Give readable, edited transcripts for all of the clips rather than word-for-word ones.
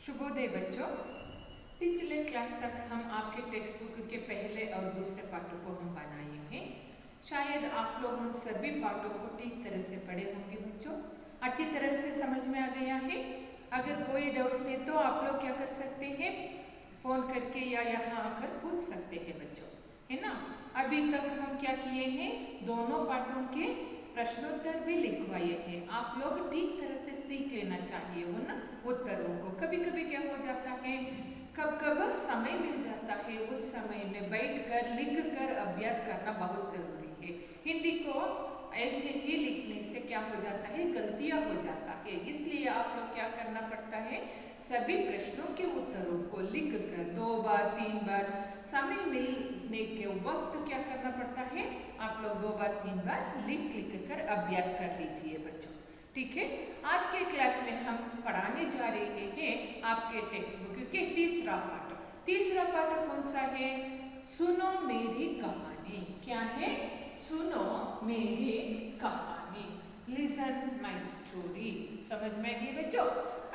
शुभोदय बच्चों। पिछले क्लास तक हम आपके टेक्स्ट बुक के पहले और दूसरे पाठों को हम बनाए हैं। शायद आप लोग उन सभी पाठों को ठीक तरह से पढ़े होंगे बच्चों, अच्छी तरह से समझ में आ गया है। अगर कोई डाउट्स है तो आप लोग क्या कर सकते हैं, फ़ोन करके या यहाँ आकर पूछ सकते हैं बच्चों, है ना। अभी तक हम क्या किए हैं, दोनों पाठों के प्रश्नोत्तर भी लिखवाए हैं। आप लोग ठीक तरह से सीख लेना चाहिए हो ना उत्तरों को। कभी कभी क्या हो जाता है, कब कब समय मिल जाता है, उस समय में बैठकर लिख कर अभ्यास करना बहुत जरूरी है। हिंदी को ऐसे ही लिखने से क्या हो जाता है, गलतियां हो जाता है। इसलिए आप लोग क्या करना पड़ता है, सभी प्रश्नों के उत्तरों को लिख कर 2 बार 3 बार समय मिलने के वक्त क्या करना पड़ता है, आप लोग 2 बार 3 बार लिख कर अभ्यास कर लीजिए बच्चों, ठीक है। आज के क्लास में हम पढ़ाने जा रहे हैं आपके टेक्स्ट बुक के तीसरा पाठ। तीसरा पाठ कौन सा है, सुनो मेरी कहानी। क्या है, सुनो मेरी कहानी, लिसन माई स्टोरी। समझ में गई बच्चों।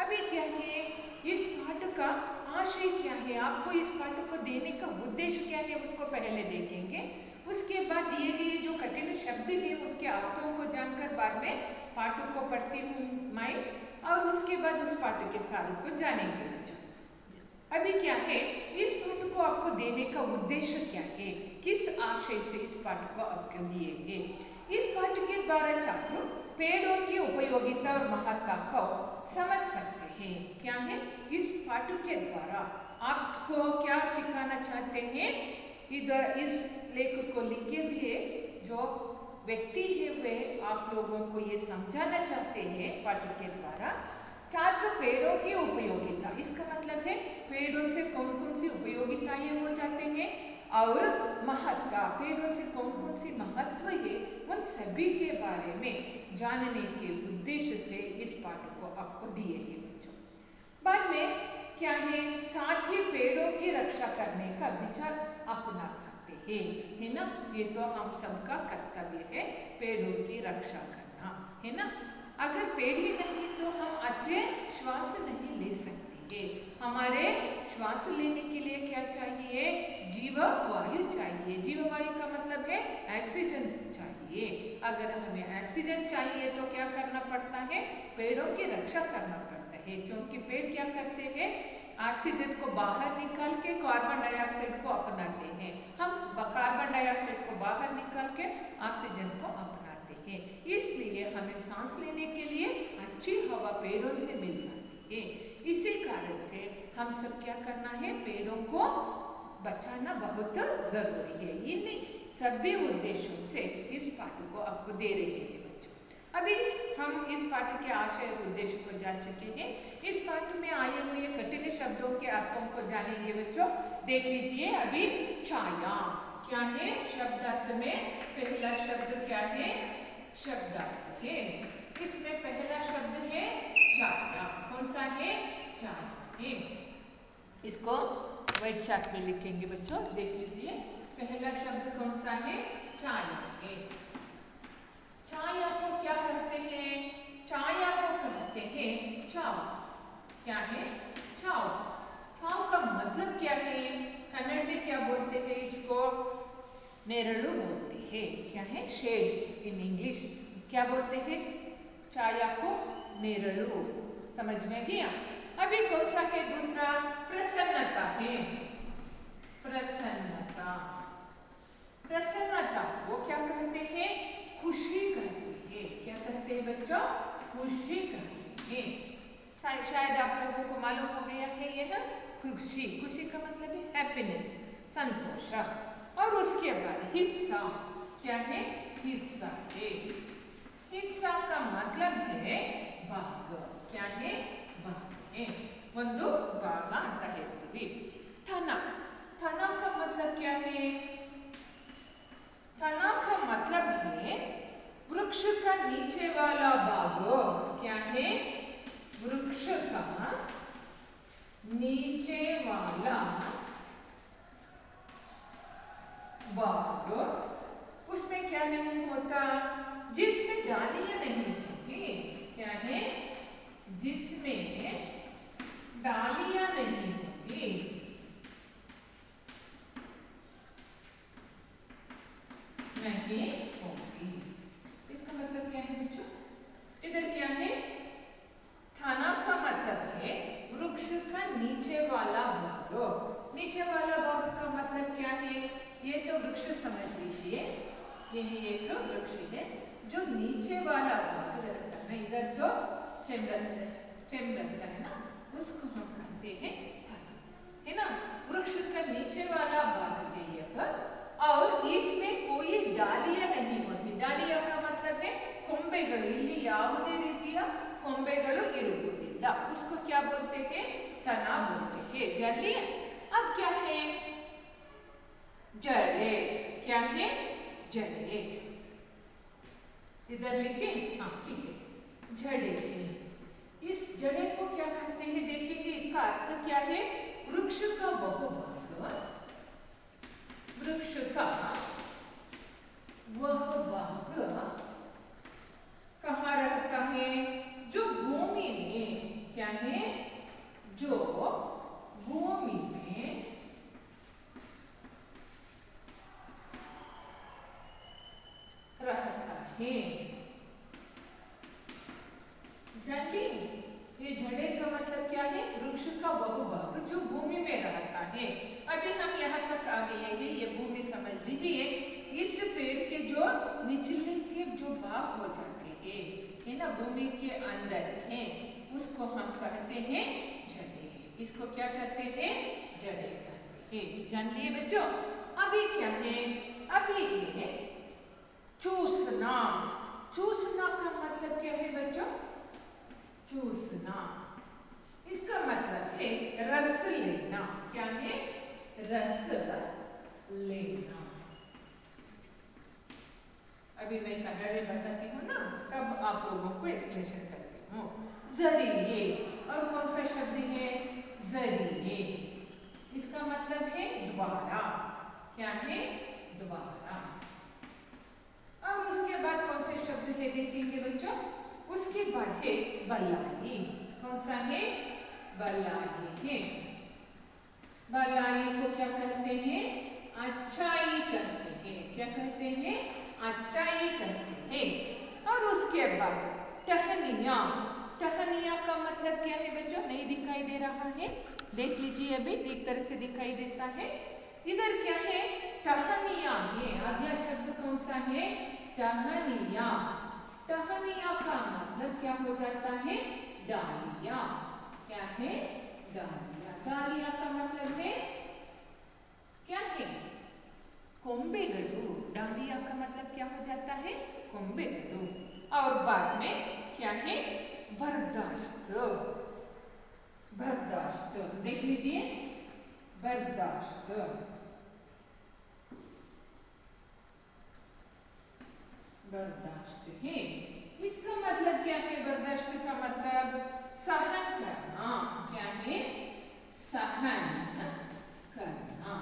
अभी क्या है, इस पाठ का आशय क्या है, आपको इस पाठ को देने का उद्देश्य क्या है, उसको पहले देखेंगे। उसके बाद दिए गए जो कठिन शब्द हैं उनके अर्थों को जानकर बाद में पाठ को पढ़ती हूँ मैं, और उसके बाद उस पाठ के सार को जानेंगे बच्चों। अभी क्या है, इस पाठ को आपको देने का उद्देश्य क्या है, किस आशय से इस पाठ को आपको दिए हैं। इस पाठ के द्वारा छात्र पेड़ों की उपयोगिता और महत्ता को समझ सकते हैं। क्या है, इस पाठ के द्वारा आपको क्या सिखाना चाहते हैं, इधर इस लेख को लिखे हुए जो व्यक्ति है वे आप लोगों को ये समझाना चाहते हैं पाठ के द्वारा। छात्र पेड़ों की उपयोगिता, इसका मतलब है पेड़ों से कौन कौन सी उपयोगिताएं हो जाते हैं, और महत्ता, पेड़ों से कौन कौन सी महत्व है, उन सभी के बारे में जानने के उद्देश्य से इस पाठ को आपको दिए हैं बच्चों। बाद में क्या है, साथ ही पेड़ों की रक्षा करने का विचार अपना सकते हैं, है ना। ये तो हम सबका कर्तव्य है, पेड़ों की रक्षा करना, है ना। अगर पेड़ ही नहीं तो हम अच्छे श्वास नहीं ले सकते। हमारे श्वास लेने के लिए क्या चाहिए, जीव वायु चाहिए। जीव वायु का मतलब है ऑक्सीजन चाहिए। अगर हमें ऑक्सीजन चाहिए तो क्या करना पड़ता है, पेड़ों की रक्षा करना पड़ता है, क्योंकि पेड़ क्या करते हैं, ऑक्सीजन को बाहर निकाल के कार्बन डाइऑक्साइड को अपनाते हैं। हम कार्बन डाइऑक्साइड को बाहर निकाल के ऑक्सीजन को अपनाते हैं। इसलिए हमें सांस लेने के लिए अच्छी हवा पेड़ों से मिल जाती है। इसी कारण से हम सब क्या करना है, पेड़ों को बचाना बहुत जरूरी है। इन सभी उद्देश्यों से इस पाठ को आपको दे रहे हैं बच्चों। अभी हम इस पाठ के आशय और उद्देश्य को जान चुके हैं। इस पाठ में आए हुए कठिन शब्दों के अर्थों को जानेंगे बच्चों। देख लीजिए अभी, छाया क्या है, शब्दार्थ में पहला शब्द क्या है, शब्दार्थ है। इसमें पहला शब्द है छाया, कौन सा है, छाया। इसको व्हाइट चार्ट में लिखेंगे बच्चों, देख लीजिए। पहला शब्द कौन सा है, छाया है। छाया को क्या कहते हैं, छाया को कहते हैं छाव। क्या है, छाव। छाव का मतलब क्या है, कन्नड़ में क्या बोलते हैं इसको, नेरळु बोलते हैं। क्या है, शेड इन इंग्लिश। क्या बोलते हैं, छाया को नेरळु। समझ में गया। अभी कौन सा है दूसरा, प्रसन्नता है। प्रसन्नता, प्रसन्नता वो क्या कहते हैं, खुशी कहते हैं। क्या कहते हैं बच्चों, खुशी कहते हैं। शायद आप लोगों को मालूम हो गया है यह खुशी। खुशी का मतलब है हैप्पीनेस, संतोष। और उसके बाद हिस्सा, क्या है, हिस्सा है। हिस्सा का मतलब है भाग। क्या है, भाग है, ಒಂದು ಭಾಗ ಅಂತ ಹೇಳ್ತೀವಿ। तना, तना का मतलब क्या है, तना का मतलब है वृक्ष का नीचे वाला भाग। क्या है, वृक्ष का नीचे वाला भाग, उसमें क्या नहीं होता, जिसमें डालियां नहीं होती। क्या है, जिसमें डालियां वाला भाग। नीचे वाला भाग का मतलब क्या है? ये तो वृक्ष समझ लीजिए, यही एक वृक्ष है। जो नीचे वाला भाग रहता है, इधर तो स्टेम रहता है ना, उसको हम कहते हैं तना, है ना। वृक्ष का नीचे वाला भाग है यह, और इसमें कोई डालियां नहीं होती। डालिया का मतलब है ಕೊಂಬೆಗಳು। ಇಲ್ಲಿ ಯಾವುದೇ ರೀತಿಯ ಕೊಂಬೆಗಳು ಇರುವುದಿಲ್ಲ, उसको क्या बोलते हैं? तना बोलते हैं। चलिए अब क्या है? जड़े। क्या है? जड़े। इधर लिखे, हाँ ठीक है, जड़े है। इस जड़े को क्या कहते हैं देखेंगे, इसका अर्थ क्या है? वृक्ष का बहुभाग। वृक्ष का वह भाग कहाँ रहता है? जो भूमि में, क्या है? जो भूमि में रहता है। जानली, ये जड़े का मतलब क्या है? वृक्ष का बहुभाग जो भूमि में रहता है। अभी हम यहाँ तक आ गए हैं, ये भूमि समझ लीजिए। इस पेड़ के जो निचले के जो भाग हो जाते हैं, है ना, भूमि के अंदर है, उसको हम कहते हैं जड़े। इसको क्या कहते हैं? जड़े कहते हैं। जान लिए बच्चों? अभी क्या है? अभी है चूसना। चूसना का मतलब क्या है बच्चों? चूसना, इसका मतलब है रस लेना। क्या है? रस लेना। अभी मैं कन्नड़ में बताती हूँ ना, तब आप लोगों को एक्सप्लेनेशन करती हूँ। जरिए, और कौन सा शब्द है? जरिए। इसका मतलब है द्वारा। क्या है? द्वारा। और उसके बाद कौन से शब्द है देखेंगे बच्चों? उसके बाद है बल्लाई। कौन सा है? बल्लाई है। बल्लाई को क्या कहते हैं? अच्छाई कहते हैं। क्या कहते हैं? अच्छाई कहते हैं। और उसके बाद टहनिया। टहनिया का मतलब क्या है बच्चों? नहीं दिखाई दे रहा है, देख लीजिए, अभी ठीक तरह से दिखाई देता है। इधर क्या है? टहनिया है। अगला शब्द कौन सा है? टहनिया। टहनिया का मतलब क्या हो जाता है? डालिया। क्या है? डालिया। डालिया का मतलब है क्या है? ಕೊಂಬೆಗಳು। डालिया का मतलब क्या हो जाता है? ಕೊಂಬೆಗಳು। और बाद में क्या है? बर्दाश्त। बर्दाश्त देख लीजिए, बर्दाश्त। बर्दाश्त है। इसका मतलब क्या है? बर्दाश्त का मतलब सहन करना। क्या है? सहन करना।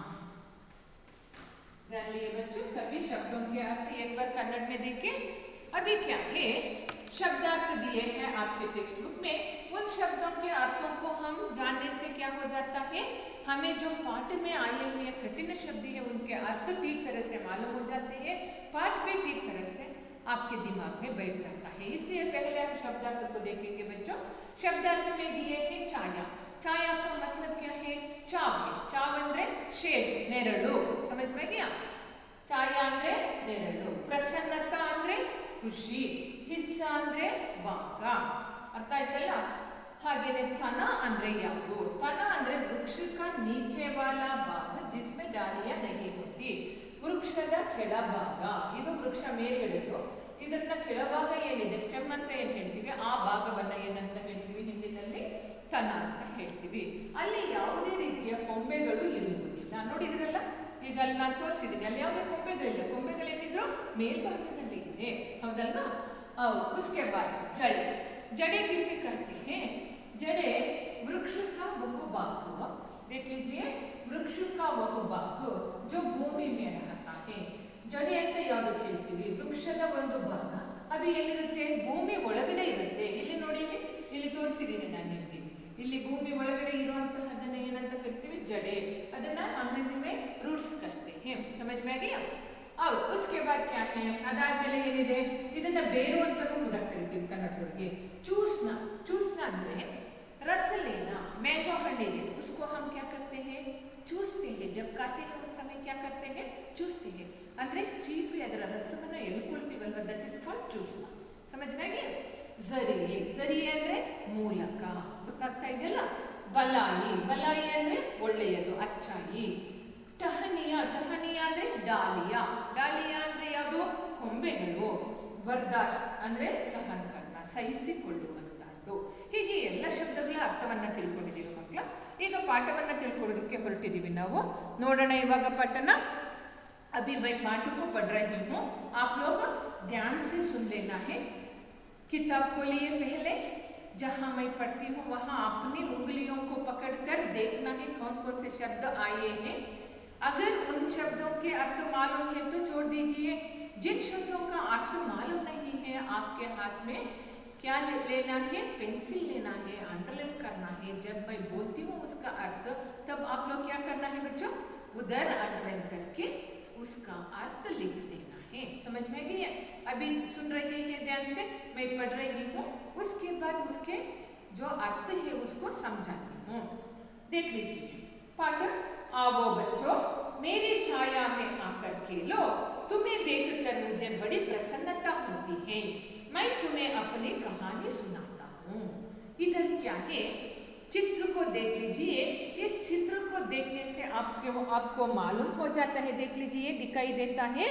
जान लिए बच्चों सभी शब्दों के अर्थ एक बार कन्नड़ में देखें। अभी क्या है? शब्दार्थ दिए हैं आपके टेक्स्ट बुक में। उन शब्दों के अर्थों को हम जानने से क्या हो जाता है? हमें जो पाठ में आए हुए कठिन शब्द है उनके अर्थ ठीक तरह से मालूम हो जाते हैं, पाठ भी ठीक तरह से आपके दिमाग में बैठ जाता है। इसलिए पहले हम शब्दार्थ को देखेंगे बच्चों। शब्दार्थ में दिए हैं छाया। छाया का मतलब क्या है? चाव। चाव अंद्रे शेड, नेरಳು। समझ में गया? छाया ಅಂದ್ರೆ ನೆರಳು, ಪ್ರಸನ್ನತಾ ಅಂದ್ರೆ ಖುಷಿ, ಹಿಸ್ಸ ಅಂದ್ರೆ ಭಾಗ। ಅರ್ಥ ಆಯ್ತಲ್ಲ? ಹಾಗೇನೆ ತನ ಅಂದ್ರೆ ಯಾವುದು? ತನ ಅಂದ್ರೆ ವೃಕ್ಷ का नीचे वाला भाग जिसमें डालियां नहीं होती। ವೃಕ್ಷದ ಕೆಳಭಾಗ, ಇದು ವೃಕ್ಷ ಮೇಲ್ಗಡೆದು, ಇದನ್ನ ಕೆಳಭಾಗ ಏನಿದೆ ಸ್ಟೆಮ್ ಅಂತ ಏನ್ ಹೇಳ್ತೀವಿ, ಆ ಭಾಗವನ್ನ ಏನಂತ ಹೇಳ್ತೀವಿ ಹಿಂದಿನಲ್ಲಿ? ತನ ಅಂತ ಹೇಳ್ತೀವಿ। ಅಲ್ಲಿ ಯಾವುದೇ ರೀತಿಯ ಕೊಂಬೆಗಳು ಇರುವುದಿಲ್ಲ। ನೋಡಿದ್ರಲ್ಲ, ಈಗ ಅಲ್ಲಿ ನಾನು ತೋರಿಸಿದ್ದೀನಿ, ಅಲ್ಲಿ ಯಾವುದೇ ಕೊಂಬೆಗಳಿಲ್ಲ। ಕೊಂಬೆಗಳೇನಿದ್ರು ಮೇಲ್ಭಾಗದಲ್ಲಿ ಇದೆ, ಹೌದಲ್ವಾ? उसके बाद जड़े। जड़े किसे कहते हैं? जड़े वृक्ष का वह भाग, देख लीजिए, वृक्ष का वह भाग जो भूमि में रहता है। जड़े ಅಂತ ಯಾವುದು ಹೇಳ್ತೀವಿ? ವೃಕ್ಷದ ಒಂದು ಭಾಗ, ಅದು ಎಲ್ಲಿರುತ್ತೆ? ಭೂಮಿ ಒಳಗಡೆ ಇರುತ್ತೆ। ಇಲ್ಲಿ ನೋಡಿ, ಇಲ್ಲಿ ತೋರಿಸಿದ್ದೀನಿ ನಾನು ನಿಮಗೆ। ಇಲ್ಲಿ ಭೂಮಿ ಒಳಗಡೆ ಇರುವಂತಹದನ್ನ ಏನಂತ ಕರಿತೀವಿ? ಜಡೆ। ಅದನ್ನ अंग्रेजी में रूट्स कहते हैं। समझ में आ गया? और उसके बाद क्या है? ಅದಾದ್ಮೇಲೆ ಏನಿದೆ? ಇದನ್ನ ಬೇರು ಅಂತಲೂ ಕೂಡ ಕರಿತೀವಿ ಕನ್ನಡದೊಳಗೆ। ಚೂಸ್ನ। ಚೂಸ್ನ ಅಂದ್ರೆ ರಸ ಲೇನಾ। ಮ್ಯಾಂಗೋ ಹಣ್ಣಿದೆ, उसको उसको हम क्या करते हैं, चूसते हैं। जब खाते हैं उस समय क्या करते हैं, चूसते हैं। ಅಂದ್ರೆ ಚೀಪಿ ಅದರ ರಸವನ್ನ ಎಳ್ಕೊಳ್ತೀವಲ್ವ, ದಟ್ ಇಸ್ ಕಾಲ್ಡ್ ಚೂಸ್ನ. ಸಮಜ್ನಾಗೆ ಝರಿಯೆ, ಝರಿಯೆ ಅಂದ್ರೆ ಮೂಲಕ, ಗೊತ್ತಾಗ್ತಾ ಇದೆಯಲ್ಲ. ಬಲಾಯಿ, ಬಲಾಯಿ ಅಂದ್ರೆ ಒಳ್ಳೆಯದು, ಅಚ್ಚಾಯಿ. ಟಹನಿಯ, ಟಹನಿಯ ಅಂದ್ರೆ ಡಾಲಿಯ, ಡಾಲಿಯ ಅಂದ್ರೆ ಯಾವುದು, ಕೊಂಬೆಗಳು. ಬರ್ದಾಶ್ತ್ ಅಂದ್ರೆ ಸಹನಕರಣ, ಸಹಿಸಿಕೊಳ್ಳುವಂತಹದ್ದು. ಹೀಗೆ ಎಲ್ಲ ಶಬ್ದಗಳ ಅರ್ಥವನ್ನ ತಿಳ್ಕೊಂಡಿದ್ದೀವಿ ಮಕ್ಕಳ. ಈಗ ಪಾಠವನ್ನ ತಿಳ್ಕೊಳ್ಳೋದಕ್ಕೆ ಹೊರಟಿದ್ದೀವಿ ನಾವು. ನೋಡೋಣ ಇವಾಗ ಪಾಠನ. अभी मैं पाठ को पढ़ रही हूँ, आप लोग ध्यान से सुन लेना है। किताब को लिए पहले जहाँ मैं पढ़ती हूँ वहाँ अपनी उंगलियों को पकड़कर देखना है कौन कौन से शब्द आए हैं। अगर उन शब्दों के अर्थ मालूम है तो जोड़ दीजिए। जिन शब्दों का अर्थ मालूम नहीं है आपके हाथ में क्या लेना है, पेंसिल लेना है, अंडरलाइन करना है। जब मैं बोलती हूँ उसका अर्थ, तब आप लोग क्या करना है बच्चों, उधर अंडरलाइन करके उसका अर्थ लिख देना है। समझ में गई है? अभी सुन रहे हैं ध्यान से, मैं पढ़ रही हूँ, उसके बाद उसके जो अर्थ है उसको समझाती हूँ। देख लीजिए पाठ। आओ बच्चों मेरी छाया में आकर खेलो, तुम्हें देखकर मुझे बड़ी प्रसन्नता होती है, मैं तुम्हें अपनी कहानी सुनाता हूँ। इधर क्या है, चित्र को देख लीजिए। इस चित्र को देखने से आपको मालूम हो जाता है, देख लीजिए दिखाई देता है।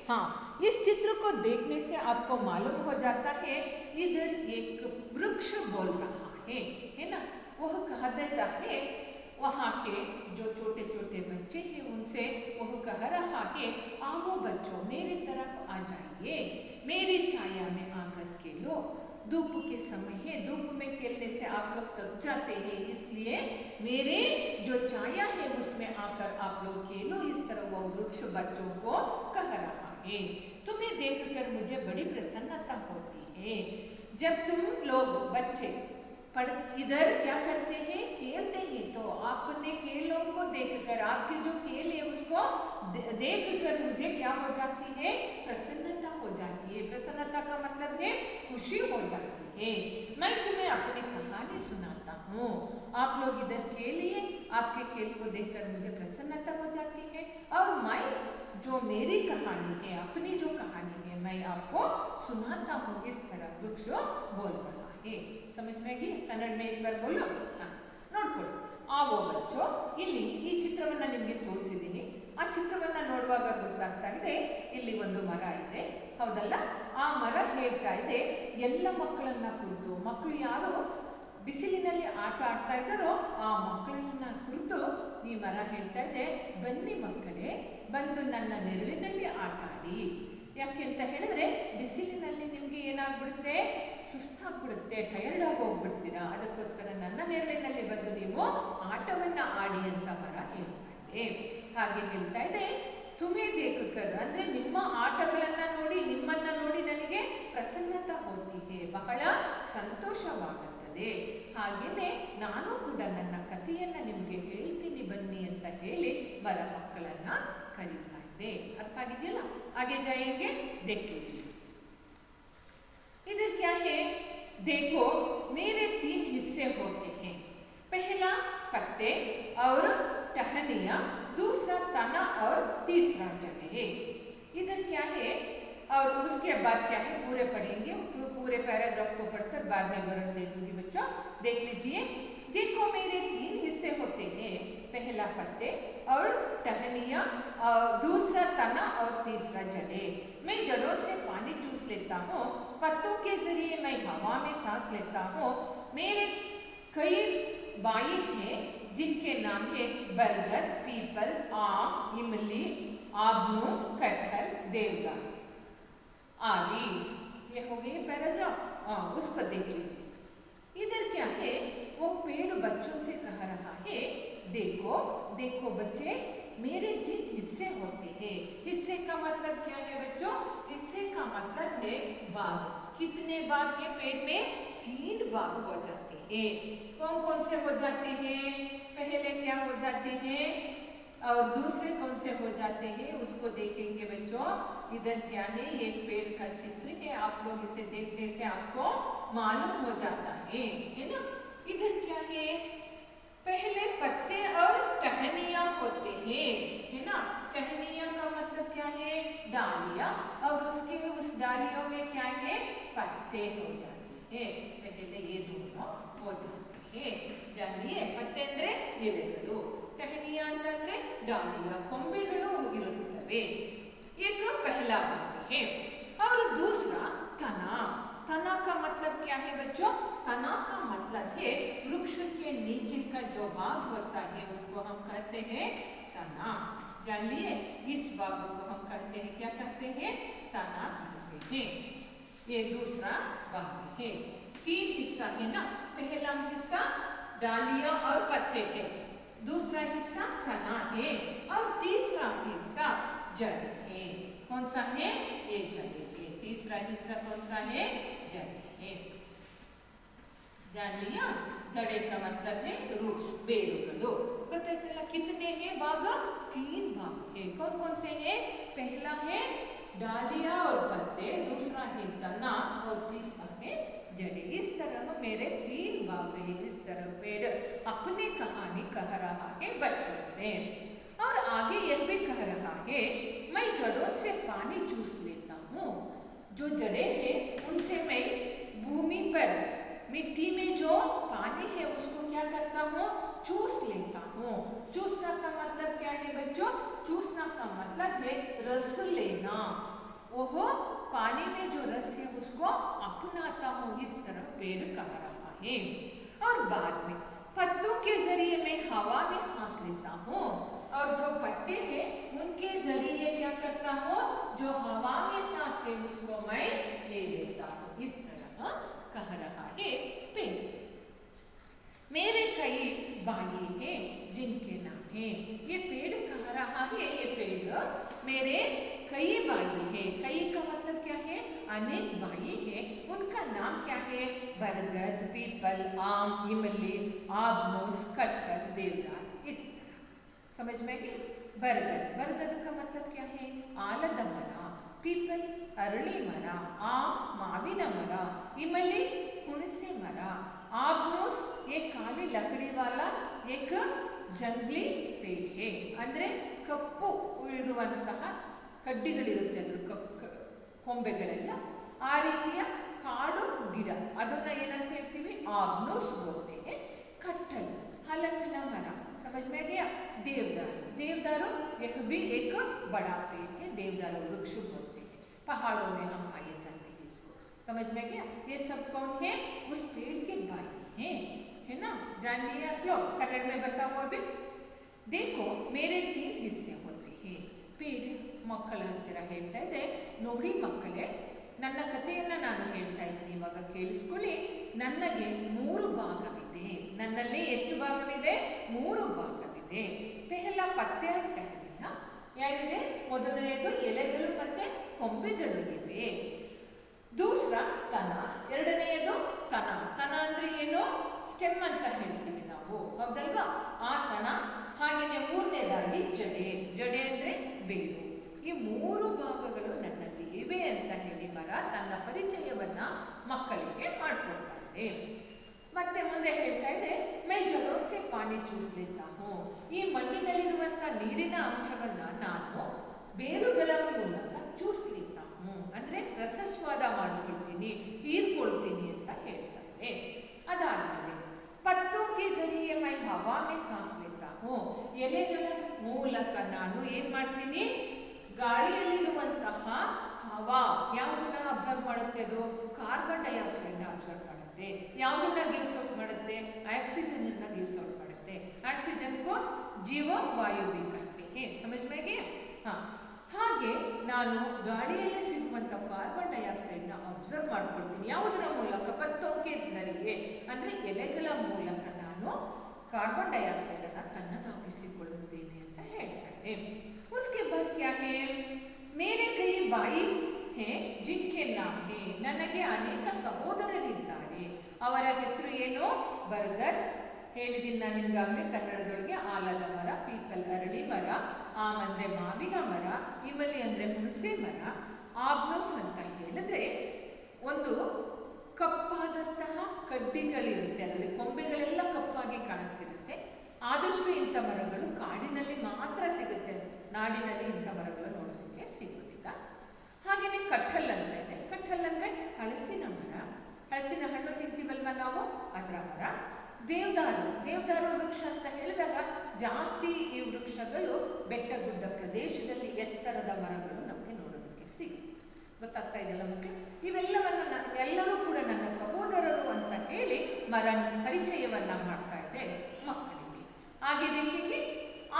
हाँ, इस चित्र को देखने से आपको मालूम हो जाता है इधर एक वृक्ष बोल रहा है ना। वह कह देता है, वहाँ के जो छोटे छोटे बच्चे हैं उनसे वह कह रहा है, आओ बच्चों मेरी तरफ आ जाइए, मेरी छाया में आकर खेलो। धूप के समय है, धूप में खेलने से आप लोग थक जाते हैं, इसलिए मेरे जो छाया है उसमें आकर आप लोग खेलो। इस तरह वो वृक्ष बच्चों को कह रहा है। तुम्हें देखकर मुझे बड़ी प्रसन्नता होती है। जब तुम लोग बच्चे इधर क्या करते हैं, खेलते हैं, तो आपने खेलों को देखकर, आपके जो खेल है उसको देखकर मुझे क्या हो जाती है, प्रसन्नता हो जाती है। प्रसन्नता का मतलब है खुशी हो जाती है। मैं तुम्हें अपनी कहानी सुनाता हूँ। आप लोग इधर खेलिए, आपके खेल को देखकर मुझे प्रसन्नता हो जाती है, और मैं जो मेरी कहानी है, अपनी जो कहानी है, मैं आपको सुनाता हूँ। इस तरह वृक्ष बोल रहा है। समझ में गई? कन्नड़ में एक बार बोलो। हाँ, ನೋಡ್ಕೊಳ್ಳಿ. आओ बच्चों, ಇಲ್ಲಿ ಈ ಚಿತ್ರವನ್ನ ನಿಮಗೆ ತೋರಿಸಿದ್ದೀನಿ. ಆ ಚಿತ್ರವನ್ನ ನೋಡುವಾಗ ಗೊತ್ತಾಗ್ತಾ ಇದೆ ಇಲ್ಲಿ ಒಂದು ಮರ ಇದೆ, ಹೌದಲ್ಲ? ಆ ಮರ ಹೇಳ್ತಾ ಇದೆ ಎಲ್ಲ ಮಕ್ಕಳನ್ನ ಕುರಿತು. ಮಕ್ಕಳು ಯಾರು ಬಿಸಿಲಿನಲ್ಲಿ ಆಟ ಆಡ್ತಾ ಇದ್ದಾರೋ ಆ ಮಕ್ಕಳನ್ನ ಕುರಿತು ಈ ಮರ ಹೇಳ್ತಾ ಇದೆ, ಬನ್ನಿ ಮಕ್ಕಳೇ, ಬಂದು ನನ್ನ ನೆರಳಿನಲ್ಲಿ ಆಟ ಆಡಿ. ಯಾಕೆ ಅಂತ ಹೇಳಿದ್ರೆ ಬಿಸಿಲಿನಲ್ಲಿ ನಿಮಗೆ ಏನಾಗ್ಬಿಡುತ್ತೆ, ಸುಸ್ತಾಗ್ಬಿಡುತ್ತೆ, ಟಯರ್ಡ್ ಆಗಿ ಹೋಗ್ಬಿಡ್ತೀರಾ. ಅದಕ್ಕೋಸ್ಕರ ನನ್ನ ನೆರಳಿನಲ್ಲಿ ಬಂದು ನೀವು ಆಟವನ್ನ ಆಡಿ ಅಂತ ಮರ ಹೇಳ್ತಾ ಇದೆ. ಹಾಗೆ ಹೇಳ್ತಾ ಇದೆ, ತುಮೇ ದೇಖಕರ್ ಅಂದ್ರೆ ನಿಮ್ಮ ಆಟಗಳನ್ನ ನೋಡಿ, ನಿಮ್ಮನ್ನ ನೋಡಿ ನನಗೆ ಪ್ರಸನ್ನತಾ ಹೋಗ್ತಿದೆ, ಬಹಳ ಸಂತೋಷವಾಗುತ್ತದೆ. ಹಾಗೇನೆ ನಾನು ಕೂಡ ನನ್ನ ಕಥೆಯನ್ನ ನಿಮಗೆ ಹೇಳ್ತೀನಿ ಬನ್ನಿ ಅಂತ ಹೇಳಿ ಮರ ಮಕ್ಕಳನ್ನ ಕರೀತಾ ಇದೆ. ಅರ್ಥ ಆಗಿದೆಯಲ್ಲ? आगे जाएंगे, देख लीजिए। इधर क्या है, देखो मेरे 3 हिस्से होते हैं। पहला पत्ते और टहनियाँ, दूसरा तना और तीसरा जड़ें। इधर क्या है, और उसके बाद क्या है पूरे पढ़ेंगे, तो पूरे पैराग्राफ को पढ़कर बाद में विवरण दे दूंगी बच्चों। देख लीजिए, देखो मेरे 3 हिस्से होते हैं, पहला पत्ते और टहनियाँ, और दूसरा तना और तीसरा जड़ें। मैं जड़ों से पानी चूस लेता हूँ, पत्तों के जरिए मैं हवा में सांस लेता हूँ। मेरे कई बाई हैं जिनके नाम है बरगद, पीपल, आम, इमली, आबनूस, कटहल, देवदार आदि। ये हो गए पैराग्राफ। उसको देख लीजिए। इधर क्या है, वो पेड़ बच्चों से कह रहा है, देखो देखो बच्चे मेरे 3 हिस्से होते हैं। हिस्से का मतलब क्या है बच्चों, हिस्से का मतलब है भाग। कितने भाग है पेड़ में, 3 भाग हो जाते हैं। कौन कौन से हो जाते हैं, पहले क्या हो जाते हैं और दूसरे कौन से हो जाते हैं, उसको देखेंगे बच्चों। इधर क्या है, एक पेड़ का चित्र है, आप लोग इसे देखने से आपको मालूम हो जाता है ना। इधर क्या है, पहले पत्ते ये दोनों हो जाते हैं। जानिए, पत्ते ಅಂದ್ರೆ ಎಲೆಗಳು, टहनिया ಅಂತಂದ್ರೆ डालिया, ಕೊಂಬೆಗಳು ಇರುತ್ತವೆ। एक पहला भाग है और दूसरा तना। तना का मतलब क्या है बच्चों? तना का मतलब है वृक्ष के नीचे का जो भाग होता है उसको हम कहते हैं तना। जान लिए, इस भाग को हम कहते हैं, क्या कहते हैं? तना कहते हैं। ये दूसरा भाग है। तीन हिस्सा है ना, पहला हिस्सा डालियां और पत्ते है, दूसरा हिस्सा तना है और तीसरा हिस्सा जड़ है। कौन सा है? ये जड़ है। तीसरा हिस्सा कौन सा है? जड़ है। जान लिया, जड़े का मतलब है रूट्स, ಬೇರುಗಳು। ಗೊತ್ತಾಯ್ತಲ್ಲ, कितने हैं भाग? तीन भाग है। कौन कौन से हैं? पहला है डालिया और पत्ते, दूसरा है तना और तीसरा है जड़े। इस तरह मेरे तीन भाग हैं। इस तरह पेड़ अपनी कहानी कह रहा है बच्चों से और आगे यह भी कह रहा है मैं जड़ों से पानी चूस लेता हूँ। जो जड़ें हैं उनसे मैं भूमि पर, मिट्टी में जो पानी है उसको क्या करता हूँ? चूस लेता हूँ। चूसना का मतलब क्या है बच्चों? चूसना का मतलब है रस लेना। वह पानी में जो रस है उसको अपनाता हूँ। इस तरह पेड़ कह रहा है। और बाद में पत्तों के जरिए मैं हवा में सांस लेता हूँ और जो पत्ते हैं उनके जरिए क्या करता हूँ? जो हवा में सांस है उसको मैं ले लेता हूँ। इस तरह कह रहा है पेड़। मेरे कई बाई हैं जिनके नाम है। ये पेड़ कह रहा है, ये पेड़ मेरे कई बाई है। कई का मतलब क्या है? अनेक बाई है। उनका नाम क्या है? बरगद, पीपल, आम, इमली, आबनूस, कटहल, देवदार। इस समझ में गई? बरगद, बरगद का मतलब क्या है? आलद मर। पीपल अरಳಿ मर, आम माविನ मर, इमली हुणसे मर, आबनूस एक काली लकड़ी वाला एक जंगली पेड़ है। ಅಂದ್ರೆ ಕಪ್ಪು ಇರುವಂತಹ ಕಡ್ಡಿಗಳಿರುತ್ತೆ ಅದರ ಕೊಂಬೆಗಳೆಲ್ಲ, ಆ ರೀತಿಯ ಕಾಡು ಗಿಡ, ಅದನ್ನ ಏನಂತ ಹೇಳ್ತೀವಿ? ಆಬ್ನೂಸ್ बोलते हैं। कटहल हलसिನ मर, समझ में गया? देवदार, देवदारू यह भी एक बड़ा पेड़ है। देवदारू वृक्ष बोलते हैं, पहाड़ों में हम पाए जाते हैं इसको। समझ में गया? ये सब कौन है? उस पेड़ के बाई हैं, है ना? जान लिए आप लोग? कन्नड़ में बताओ अभी। देखो मेरे तीन हिस्से होते हैं। पेड़ ಮಕ್ಕಳ ಹತ್ತಿರ ಹೇಳ್ತಾ ಇದೆ, ನೋಡಿ ಮಕ್ಕಳೇ, ನನ್ನ ಕಥೆಯನ್ನು ನಾನು ಹೇಳ್ತಾ ಇದ್ದೀನಿ, ಇವಾಗ ಕೇಳಿಸ್ಕೊಳ್ಳಿ. ನನಗೆ 3 ಭಾಗವಿದೆ. ನನ್ನಲ್ಲಿ ಎಷ್ಟು ಭಾಗವಿದೆ? 3 ಭಾಗವಿದೆ. ಪೆಹಲ ಪತ್ತೆ ಟಹನಿಯ, ಯಾರಿದೆ? ಮೊದಲನೆಯದು ಎಲೆಗಳು ಮತ್ತೆ ಕೊಂಬೆಗಳು ಇವೆ. ದೂಸರ ತನ, ಎರಡನೆಯದು ತನ. ತನ ಅಂದ್ರೆ ಏನು? ಸ್ಟೆಮ್ ಅಂತ ಹೇಳ್ತೀವಿ ನಾವು, ಹೌದಲ್ವಾ? ಆ ತನ. ಹಾಗೆಯೇ ಮೂರನೇದಾಗಿ ಜಡೆ. ಜಡೆ ಅಂದ್ರೆ ಬೇರು. ಈ 3 ಭಾಗಗಳು ನನ್ನಲ್ಲಿ ಇವೆ ಅಂತ ಹೇಳಿ ಮರ ತನ್ನ ಪರಿಚಯವನ್ನ ಮಕ್ಕಳಿಗೆ ಮಾಡಿಕೊಡ್ತಾಳೆ. ಮತ್ತೆ ಮುಂದೆ ಹೇಳ್ತಾ ಇದೆ, ಮೈ ಜಲೋನ್ ಸೆ ಪಾನಿ ಚೂಸ್ ಲೇತಾ ಹೂಂ. ಈ ಮಣ್ಣಿನಲ್ಲಿರುವಂತ ನೀರಿನ ಅಂಶವನ್ನ ನಾನು ಬೇರುಗಳ ಮೂಲಕ ಚೂಸ್ ಲೇತಾ ಹೂಂ, ಅಂದ್ರೆ ರಸಸ್ವಾದ ಮಾಡಿಕೊಳ್ತೀನಿ, ಹೀರ್ಕೊಳ್ತೀನಿ ಅಂತ ಹೇಳ್ತಾರೆ. ಅದಾದ್ಮೇಲೆ ಪತ್ತೋं के जरिए मैं हवा में सांस लेता हूं. ಎಲೆಗಳ ಮೂಲಕ ನಾನು ಏನ್ ಮಾಡ್ತೀನಿ? ಗಾಳಿಯಲ್ಲಿರುವಂತಹ ಹವಾ ಯಾವುದನ್ನ ಅಬ್ಸರ್ವ್ ಮಾಡುತ್ತೆ? ಅದು ಕಾರ್ಬನ್ ಡೈಆಕ್ಸೈಡ್ನ ಅಬ್ಸರ್ವ್ ಮಾಡುತ್ತೆ. ಯಾವುದನ್ನ ಗಿವ್ಸ್ ಔಟ್ ಮಾಡುತ್ತೆ? ಆಕ್ಸಿಜನ್ ಅನ್ನ ಗಿವ್ಸ್ ಔಟ್ ಮಾಡುತ್ತೆ. ಆಕ್ಸಿಜನ್ को ಜೀವ ವಾಯು भी कहते हैं। समझ में गया? हाँ, ಹಾಗೆ ನಾನು ಗಾಳಿಯಲ್ಲಿ ಸಿಗುವಂತ ಕಾರ್ಬನ್ ಡೈಆಕ್ಸೈಡ್ನ ಅಬ್ಸರ್ವ್ ಮಾಡ್ಕೊಳ್ತೀನಿ. ಯಾವುದರ ಮೂಲಕ? ಪತ್ತೋಕೆ ಜರಿಯೆ, ಅಂದ್ರೆ ಎಲೆಗಳ ಮೂಲಕ ನಾನು ಕಾರ್ಬನ್ ಡೈಆಕ್ಸೈಡ್ ಅನ್ನ ತನ್ನದಾಗಿಸಿಕೊಳ್ಳುತ್ತೇನೆ ಅಂತ ಹೇಳ್ತಾರೆ. उसके बाद क्या है? मेरे कई बाई हैं जिनके नाम है. ನನಗೆ ಅನೇಕ ಸಹೋದರರಿದ್ದಾರೆ. ಅವರ ಹೆಸರು ಏನು? ಬರ್ಗದ್ ಹೇಳಿದ್ದೀನಿ ನಾನು ನಿಮ್ಗಾಗಲೇ ಕನ್ನಡದೊಳಗೆ. ಆಲದ ಮರ, ಪೀಪಲ್ ಅರಳಿ ಮರ, ಆಮ್ ಅಂದ್ರೆ ಮಾವಿನ ಮರ, ಇಮಲಿ ಅಂದ್ರೆ ಹುಣಸೆ ಮರ, ಆಬ್ನೋಸ್ ಅಂತ ಹೇಳಿದ್ರೆ ಒಂದು ಕಪ್ಪಾದಂತಹ ಕಡ್ಡಿಗಳಿರುತ್ತೆ, ಅದರಲ್ಲಿ ಕೊಂಬೆಗಳೆಲ್ಲ ಕಪ್ಪಾಗಿ ಕಾಣಿಸ್ತಿರುತ್ತೆ. ಆದಷ್ಟು ಇಂಥ ಮರಗಳು ಕಾಡಿನಲ್ಲಿ ಮಾತ್ರ ಸಿಗುತ್ತೆ, ನಾಡಿನಲ್ಲಿ ಇಂಥ ಮರಗಳು ನೋಡೋದಕ್ಕೆ ಸಿಗೋದಿಲ್ಲ. ಹಾಗೆಯೇ ಕಟ್ಟಲ್ ಅಂತ ಇದೆ. ಕಟ್ಟಲ್ ಅಂದರೆ ಹಲಸಿನ ಮರ. ಹಲಸಿನ ಹಣ್ಣು ತಿಂತೀವಲ್ವ ನಾವು, ಅದರ ಮರ. ದೇವದಾರು ವೃಕ್ಷ ಅಂತ ಹೇಳಿದಾಗ ಜಾಸ್ತಿ ಈ ವೃಕ್ಷಗಳು ಬೆಟ್ಟ ಗುಡ್ಡ ಪ್ರದೇಶದಲ್ಲಿ ಎತ್ತರದ ಮರಗಳು ನಮಗೆ ನೋಡೋದಕ್ಕೆ ಸಿಗುತ್ತೆ. ಗೊತ್ತಾಗ್ತಾ ಇದೆಯಲ್ಲ ಮಕ್ಕಳು? ಇವೆಲ್ಲವನ್ನ ಎಲ್ಲರೂ ಕೂಡ ನನ್ನ ಸಹೋದರರು ಅಂತ ಹೇಳಿ ಪರಿಚಯವನ್ನ ಮಾಡ್ತಾ ಇದೆ ಮಕ್ಕಳಿಗೆ. आगे देखेंगे,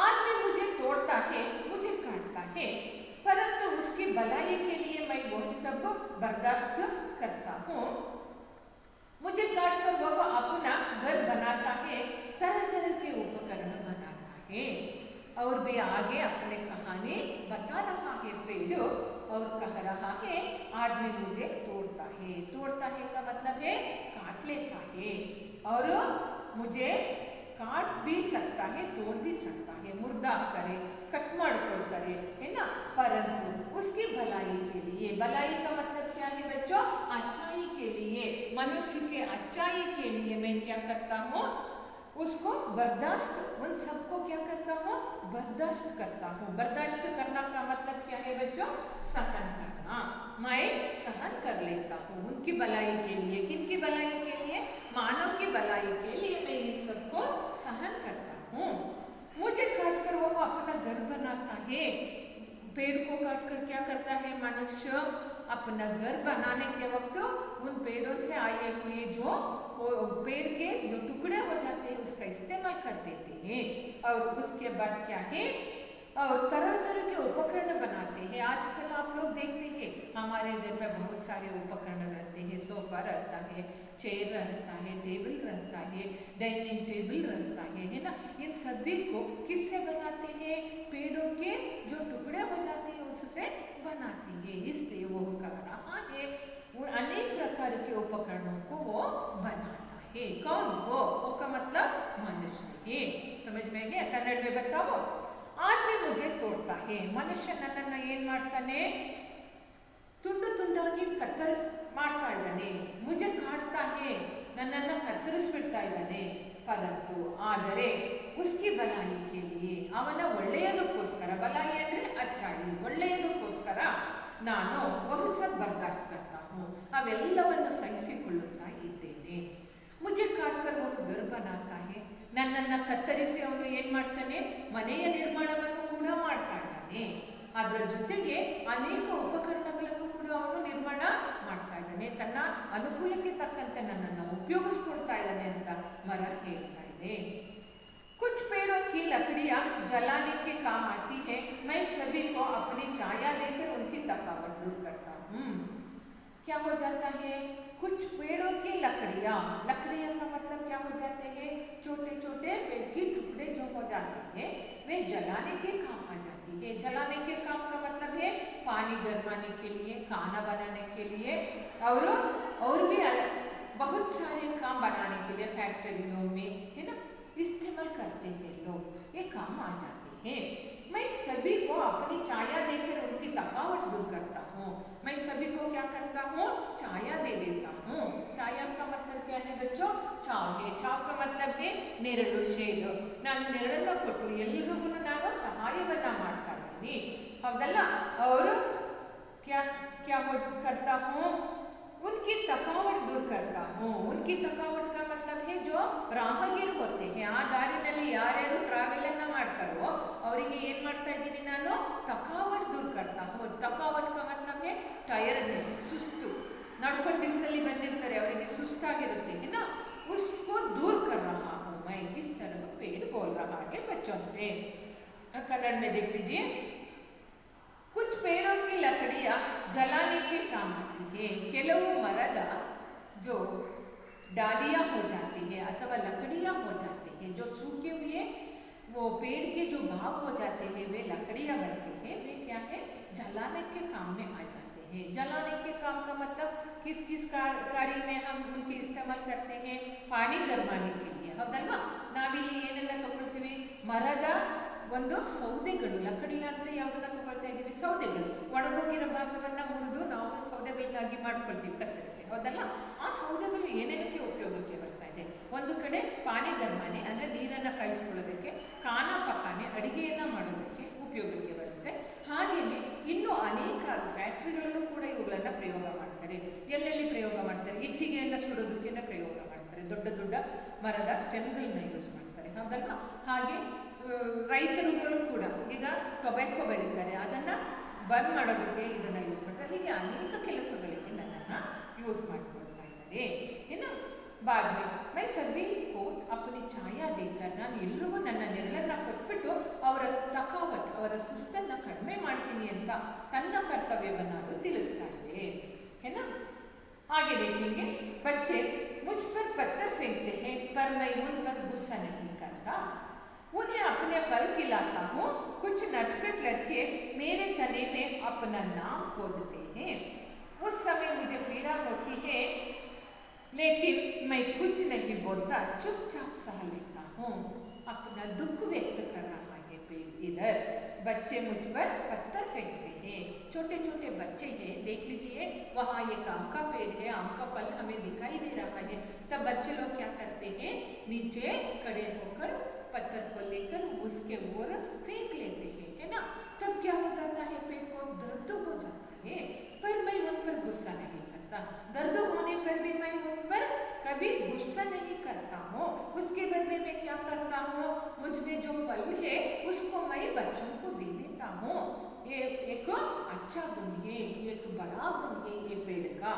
आदमी मुझे तोड़ता है, मुझे काटता है, परंतु उसकी भलाई के लिए मैं वह सब बर्दाश्त करता हूँ. मुझे काटकर वह अपना घर बनाता है, तरह तरह के उपकरण बनाता है. और भी आगे अपने कहानी बता रहा है पेड़ और कह रहा है आदमी मुझे तोड़ता है. तोड़ता है का मतलब है काट लेता है, और मुझे काट भी सकता है, तोड़ भी सकता है, मुर्दा करे, कट ಮಾಡ್ಕೊಳ್ತಾರೆ है ना. परंतु उसकी भलाई के लिए, भलाई का मतलब क्या है बच्चों? अच्छाई के लिए, मनुष्य के अच्छाई के लिए मैं क्या करता हूँ? उसको बर्दाश्त, उन सबको क्या करता हूँ? बर्दाश्त करता हूँ. बर्दाश्त करना का मतलब क्या है बच्चों? सहन करना. मैं सहन कर लेता हूँ उनकी भलाई के लिए. किनकी भलाई के लिए? मानव की भलाई के लिए मैं इन सबको सहन करता हूँ. मुझे काटकर वो अपना घर बनाता है. पेड़ को काटकर क्या करता है मनुष्य? अपना घर बनाने के वक्त उन पेड़ों से आए हुए जो पेड़ के जो टुकड़े हो जाते हैं उसका इस्तेमाल कर देते हैं. और उसके बाद क्या है? और तरह तरह के उपकरण बनाते हैं. आजकल आप लोग देखते हैं हमारे घर में बहुत सारे उपकरण रहते हैं. सोफा रहता है, चेयर रहता है, टेबल रहता है, डाइनिंग टेबल रहता है ना. इन सभी को किससे बनाते हैं? पेड़ों के जो टुकड़े हो जाते हैं उससे बनाते हैं. इसलिए वो कह रहा है वो अनेक प्रकार के उपकरणों को वो बनाता है. कौन? वो का मतलब मनुष्य है. समझ में गया? कन्नड़ में बताओ. आदमी मुझे तोड़ता है. मनुष्य ನನ್ನನ್ನು ಏನು ಮಾಡ್ತಾನೆ? ತುಂಡು ತುಂಡಾಗಿ ಮಾಡ್ತಾ ಇದ್ದಾನೆ. ಮುಜೆ ಕಾಡ್ತಾ ಹೇ, ನನ್ನನ್ನು ಕತ್ತರಿಸ್ಬಿಡ್ತಾ ಇದ್ದಾನೆ. ಪರಂತು ಆದರೆ ಉಸ್ಕಿ ಬಲಾಯಿ ಕೆ ಲಿಯೆ, ಅವನ ಒಳ್ಳೆಯದಕ್ಕೋಸ್ಕರ, ಬಲಾಯಿ ಅಂದರೆ ಅಚ್ಚಾಯಿ, ಒಳ್ಳೆಯದಕ್ಕೋಸ್ಕರ ನಾನು ಬಹುಸ ಬರ್ದಾಶ್ತ್ ಕರ್ತಾ ಹೂँ, ಅವೆಲ್ಲವನ್ನು ಸಹಿಸಿಕೊಳ್ಳುತ್ತಾ ಇದ್ದೇನೆ. ಮುಜೆ ಕಾಟ್ಕರ್ ಬಹು ಘರ್ ಬನಾತಾ ಹೇ, ನನ್ನನ್ನು ಕತ್ತರಿಸಿ ಅವನು ಏನು ಮಾಡ್ತಾನೆ? ಮನೆಯ ನಿರ್ಮಾಣವನ್ನು ಕೂಡ ಮಾಡ್ತಾ ಇದ್ದಾನೆ. ಅದರ ಜೊತೆಗೆ ಅನೇಕ ಉಪಕರಣಗಳನ್ನು ಕೂಡ ಅವನು ನಿರ್ಮಾಣ ಮಾಡ್ತಾ ಇದ್ದಾನೆ. ತನ್ನ ಅನುಕೂಲಕ್ಕೆ ತಕ್ಕಂತೆ ನನ್ನನ್ನು ಉಪಯೋಗಿಸ್ಕೊಳ್ತಾ ಇದ್ದಾನೆ ಅಂತ ಮರ ಹೇಳ್ತಾ ಇದೆ. कुछ पेड़ों की लकड़ियाँ जलाने के काम आती है. मैं सभी को अपनी छाया देकर उनकी थकावट दूर करता हूँ. क्या हो जाता है? कुछ पेड़ों की लकड़ियाँ का मतलब क्या हो जाते हैं? छोटे छोटे पेड़ के टुकड़े जो हो जाते हैं वे जलाने के काम आ जाती है. जलाने के काम का मतलब है पानी गरमाने के लिए, खाना बनाने के लिए, और भी बहुत सारे काम बनाने के लिए फैक्ट्रियों में है ना इस्तेमाल करते हैं लोग. ये काम आ जाते हैं. मैं सभी को अपनी छाया देकर उनकी थकावट दूर करता हूँ. मैं सभी को क्या करता हूँ? छाया दे देता हूँ. छाया का मतलब क्या है बच्चों? छाव है. छाव का मतलब है नेरಳು, ಶೇಡ್. ನಾನು ನೆರಳನ್ನು ಕೊಟ್ಟು ಎಲ್ಲರಿಗೂ ನಾನು ಸಹಾಯವನ್ನ ಮಾಡ್ತಾ ಇದ್ದೀನಿ. ಹೌದಲ್ಲ? ಅವರು क्या करता हूँ? उनकी थकावट दूर करता हूँ. उनकी थकावट का मतलब है जो ರಾಹಗೀರ್ होते हैं, ಆ ದಾರಿನಲ್ಲಿ ಯಾರ್ಯಾರು ಟ್ರಾವೆಲ್ ಅನ್ನ ಮಾಡ್ತಾರೋ ಅವರಿಗೆ ಏನು ಮಾಡ್ತಾ ಇದ್ದೀನಿ ನಾನು? ಥಕಾವಟ್ ದೂರ್ करता हूँ. ಥಕಾವಟ್ का मतलब है टायर्डनेस, ಸುಸ್ತು. ನಡ್ಕೊಂಡು ಬಿಸಿಲಲ್ಲಿ ಬಂದಿರ್ತಾರೆ, ಅವರಿಗೆ ಸುಸ್ತಾಗಿರುತ್ತೆ है ना, उसको दूर कर रहा हूँ मैं. इस तरह पेड़ बोल रहा है बच्चों से. कन्नड़ में देख लीजिए. कुछ पेड़ों की लकड़ियाँ जलाने के काम आती है. ಕೆಲವು ಮರದ जो डालियाँ हो जाती है अथवा लकड़ियाँ हो जाती है, जो सूखे हुए वो पेड़ के जो भाग हो जाते हैं वे लकड़ियाँ बनती है. वे क्या है? जलाने के काम में आ जाते हैं. जलाने के काम का मतलब किस किस कार्य में हम उनके इस्तेमाल करते हैं? पानी गरमाने के लिए. ಹೌದಲ್ವಾ? ನಾವಿಲ್ಲಿ ಏನೆಲ್ಲ ತಗೊಳ್ತೀವಿ? ಮರದ ಒಂದು ಸೌದೆಗಳು, ಲಕಡಿ ಅಂದರೆ ಯಾವುದನ್ನ ತಗೊಳ್ತಾ ಇದ್ದೀವಿ? ಸೌದೆಗಳು. ಒಣಗೋಗಿರೋ ಭಾಗವನ್ನು ಮುರಿದು ನಾವು ಸೌದೆಗಳನ್ನಾಗಿ ಮಾಡ್ಕೊಳ್ತೀವಿ ಕತ್ತರಿಸಿ. ಹೌದಲ್ಲ? ಆ ಸೌದೆಗಳು ಏನೇನಕ್ಕೆ ಉಪಯೋಗಕ್ಕೆ ಬರ್ತಾ ಇದೆ? ಒಂದು ಕಡೆ ಪಾನಿ ಗರ್ಮಾನೆ ಅಂದರೆ ನೀರನ್ನು ಕಾಯಿಸ್ಕೊಳ್ಳೋದಕ್ಕೆ, ಖಾನಾ ಪಕಾನೆ ಅಡಿಗೆಯನ್ನು ಮಾಡೋದಕ್ಕೆ ಉಪಯೋಗಕ್ಕೆ ಬರುತ್ತೆ. ಹಾಗೆಯೇ ಇನ್ನೂ ಅನೇಕ ಫ್ಯಾಕ್ಟ್ರಿಗಳಲ್ಲೂ ಕೂಡ ಇವುಗಳನ್ನು ಪ್ರಯೋಗ ಮಾಡ್ತಾರೆ. ಎಲ್ಲೆಲ್ಲಿ ಪ್ರಯೋಗ ಮಾಡ್ತಾರೆ? ಇಟ್ಟಿಗೆಯನ್ನು ದೊಡ್ಡ ದೊಡ್ಡ ಮರದ ಸ್ಟೆಮ್ಗಳನ್ನ ಯೂಸ್ ಮಾಡ್ತಾರೆ, ಹೌದಲ್ವಾ? ಹಾಗೆ ರೈತರುಗಳು ಕೂಡ ಈಗ ಟೊಬ್ಯಾಕೊ ಬೆಳೀತಾರೆ, ಅದನ್ನು ಬರ್ನ್ ಮಾಡೋದಕ್ಕೆ ಇದನ್ನು ಯೂಸ್ ಮಾಡ್ತಾರೆ. ಹೀಗೆ ಅನೇಕ ಕೆಲಸಗಳಿಗೆ ನನ್ನನ್ನು ಯೂಸ್ ಮಾಡಿಕೊಳ್ತಾ ಇದ್ದಾರೆ. ಏನು बाद में मैं सभी को अपनी छाया देकर ನಾನು ಎಲ್ರಿಗೂ ನನ್ನ ನೆರಳನ್ನು ಕೊಟ್ಬಿಟ್ಟು ಅವರ ತಕಾವಟ್ ಅವರ ಸುಸ್ತನ್ನು ಕಡಿಮೆ ಮಾಡ್ತೀನಿ ಅಂತ ತನ್ನ ಕರ್ತವ್ಯವನ್ನು ಅದು ತಿಳಿಸ್ತಾ ಇದೆ. है आगे देखेंगे बच्चे मुझ पर पत्थर फेंकते हैं पर मैं उन पर गुस्सा नहीं करता, उन्हें अपने फल खिलाता हूँ। कुछ नटखट लड़के मेरे तने में अपना नाम खोदते हैं, उस समय मुझे पीड़ा होती है लेकिन मैं कुछ नहीं बोलता, चुपचाप सह लेता हूँ। अपना दुख व्यक्त कर रहा है पेड़ इधर। बच्चे मुझ पर पत्थर फेंकते हैं, छोटे छोटे बच्चे हैं, देख लीजिए वहाँ एक आम का पेड़ है, आम का फल हमें दिखाई दे रहा है। तब बच्चे लोग क्या करते हैं, नीचे खड़े होकर पत्थर को लेकर उसके ओर फेंक लेते हैं, है ना? तब क्या हो जाता है, पेड़ को दर्द हो जाता है, पर मैं उन पर गुस्सा नहीं करता। दर्द होने पर भी मैं उन पर कभी गुस्सा नहीं करता हूँ। उसके बदले में क्या करता हूँ, मुझ में जो फल है उसको मैं बच्चों को दे देता हूँ। ये एक अच्छा गुण है, एक बड़ा गुण है ये पेड़ का।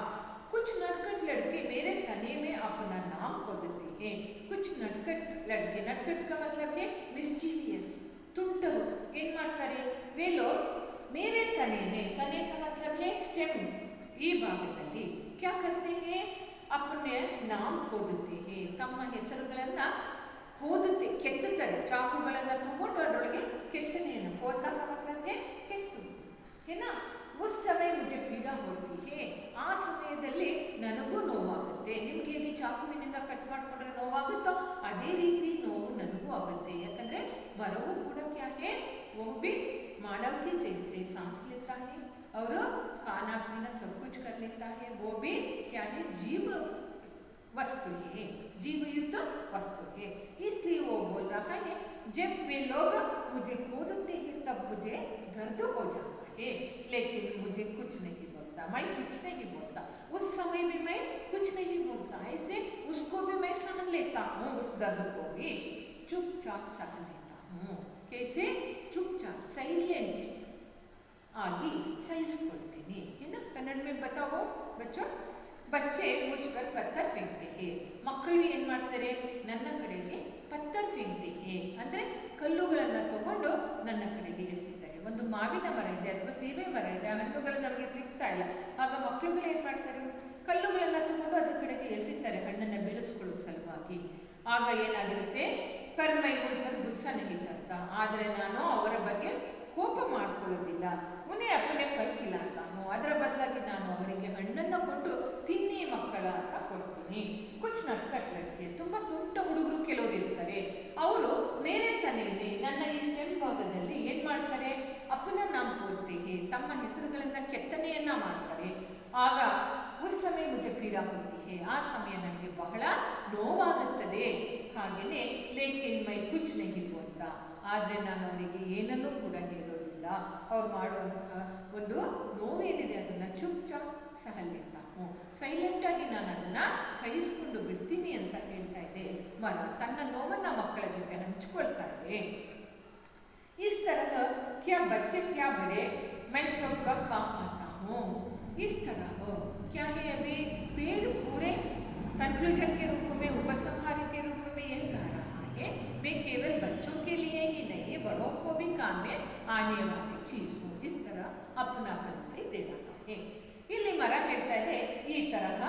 कुछ नटखट लड़के मेरे तने में अपना नाम खोदते हैं। कुछ नटखट लड़के, नटखट का मतलब है मिस्चीवियस, ತುಂಟರು ಏನು ಮಾಡ್ತಾರೆ, वे लोग मेरे तने में, तने का मतलब है स्टेम, ಈ ಭಾಗದಲ್ಲಿ क्या करते हैं, अपने नाम खोदते हैं, ತಮ್ಮ ಹೆಸರುಗಳನ್ನು खोदते, ಕೆತ್ತುತ್ತಾರೆ, ಚಾಕುಗಳನ್ನು ತಗೊಂಡು ಅದರೊಳಗೆ ಕೆತ್ತನೆಯನ್ನು खोदना का मतलब है ಕೆತ್ತು, है ना? उस समय मुझे पीड़ा होती है, ಆ ಸಮಯದಲ್ಲಿ ನನಗೂ ನೋವಾಗುತ್ತೆ. ನಿಮಗೆ ಹೇಗೆ ಚಾಕುವಿನಿಂದ ಕಟ್ ಮಾಡಿಕೊಂಡ್ರೆ ನೋವಾಗುತ್ತೋ ಅದೇ ರೀತಿ ನೋವು ನನಗೂ ಆಗುತ್ತೆ. ಯಾಕಂದರೆ मरऊ ಕೂಡ क्या है, वो भी मानव के जैसे सांस लेता है और खाना पीना सब कुछ कर लेता है, वो भी क्या है, जीव वस्तु है, जीवयुक्त वस्तु है। इसलिए वो बोल रहा है जब वे लोग मुझे खोदते हैं तब मुझे दर्द हो जाता है, लेकिन मुझे कुछ नहीं बोलता, मैं कुछ नहीं बोलता, उस समय भी मैं कुछ नहीं बोलता, ऐसे उसको भी मैं सहन लेता हूँ, उस दर्द को भी चुपचाप सहन लेता हूँ। कैसे, चुपचाप साइलेंट आगे सहिष्णुता, है ना? कन्नड़ में बताओ बच्चों। बच्चे मुझ पर पत्थर फेंकते हैं, ಮಕ್ಕಳು ಏನು ಮಾಡ್ತಾರೆ, ನನ್ನ ಕಡೆಗೆ ಪತ್ತರ್ ಫೆಂಕ್ತೆ ಹೇ ಅಂದರೆ ಕಲ್ಲುಗಳನ್ನು ತಗೊಂಡು ನನ್ನ ಕಡೆಗೆ ಎಸೆತಾರೆ. ಒಂದು ಮಾವಿನ ಮರ ಇದೆ ಅಥವಾ ಸೀಬೆ ಮರ ಇದೆ, ಹಣ್ಣುಗಳು ನಮಗೆ ಸಿಗ್ತಾ ಇಲ್ಲ, ಆಗ ಮಕ್ಕಳುಗಳು ಏನು ಮಾಡ್ತಾರೆ, ಕಲ್ಲುಗಳನ್ನು ತಗೊಂಡು ಅದರ ಕಡೆಗೆ ಎಸೆತಾರೆ ಹಣ್ಣನ್ನು ಬೆಳೆಸ್ಕೊಳ್ಳೋ ಸಲುವಾಗಿ. ಆಗ ಏನಾಗಿರುತ್ತೆ, ಪರ್ಮೈ ಉಲ್ಪರ್ ಗುಸ್ಸ नहीं करता, ಆದರೆ ನಾನು ಅವರ ಬಗ್ಗೆ ಕೋಪ ಮಾಡ್ಕೊಳ್ಳೋದಿಲ್ಲ. ಮುನೆ ಅಪ್ಪನೇ ಫಲ್ ಖಿಲಾತಾ ಹೂँ, ಅದರ ಬದಲಾಗಿ ನಾನು ಅವರಿಗೆ ಹಣ್ಣನ್ನು ಕೊಟ್ಟು ತಿನ್ನಿ ಮಕ್ಕಳ ಅಂತ ಕೊಡ್ತೀನಿ. ಕುಚ್ ನಟ್ಕಟ್ ಲಡ್ಕೆ, ತುಂಬ ತುಂಟ ಹುಡುಗರು ಕೆಲವರು ಇರ್ತಾರೆ, ಅವರು ಮೇರೆ ತನೆಯಲ್ಲಿ ನನ್ನ ಈ ಸ್ಟೆಮ್ ಭಾಗದಲ್ಲಿ ಏನು ಮಾಡ್ತಾರೆ, ಅಪ್ಪನ ನಾಮ ಓದ್ತೇನೆ, ತಮ್ಮ ಹೆಸರುಗಳನ್ನು ಕೆತ್ತನೆಯನ್ನ ಮಾಡ್ತಾರೆ. ಆಗ ಉಸ್ ಸಮಯ ಮುಜೆ ಪೀಡಾ ಹೋಗ್ತಿಹೆ, ಆ ಸಮಯ ನನಗೆ ಬಹಳ ನೋವಾಗುತ್ತದೆ. ಹಾಗೆಯೇ ಲೇಕಿನ್ ಮೈ ಕುಚ್ ನಹಿ ಬೋಲ್ತಾ, ಆದರೆ ನಾನು ಅವರಿಗೆ ಏನನ್ನೂ ಕೂಡ ಹೇಳೋದಿಲ್ಲ. ಅವ್ರು ಮಾಡುವಂತಹ ಒಂದು ನೋವೇನಿದೆ ಅದನ್ನು ಚುಪ್ಚಾಪ್ ಸಹಲಿಲ್ಲ, ಸೈಲೆಂಟಾಗಿ ನಾನು ಅದನ್ನು ಸಹಿಸಿಕೊಂಡು ಬಿಡ್ತೀನಿ ಅಂತ ಹೇಳ್ತಾ ಇದೆ ಮರ. ತನ್ನ ನೋವನ್ನು ಮಕ್ಕಳ ಜೊತೆ ಹಂಚ್ಕೊಳ್ತಾ ಇದೆ. इस तरह क्या बच्चे क्या बड़े मैं सबका काम आता हूँ, इस तरह क्या है, अभी पेड़ पूरे कंक्लूजन के रूप में, उपसंहार के रूप में यह कह रहा है मैं केवल बच्चों के लिए ही नहीं बड़ों को भी काम में आने वाली चीज़ हूँ, इस तरह अपना परिचय दे रहा है. ಇಲ್ಲಿ ಮರ ಹೇಳ್ತಾ ಇದೆ, ಈ ತರಹ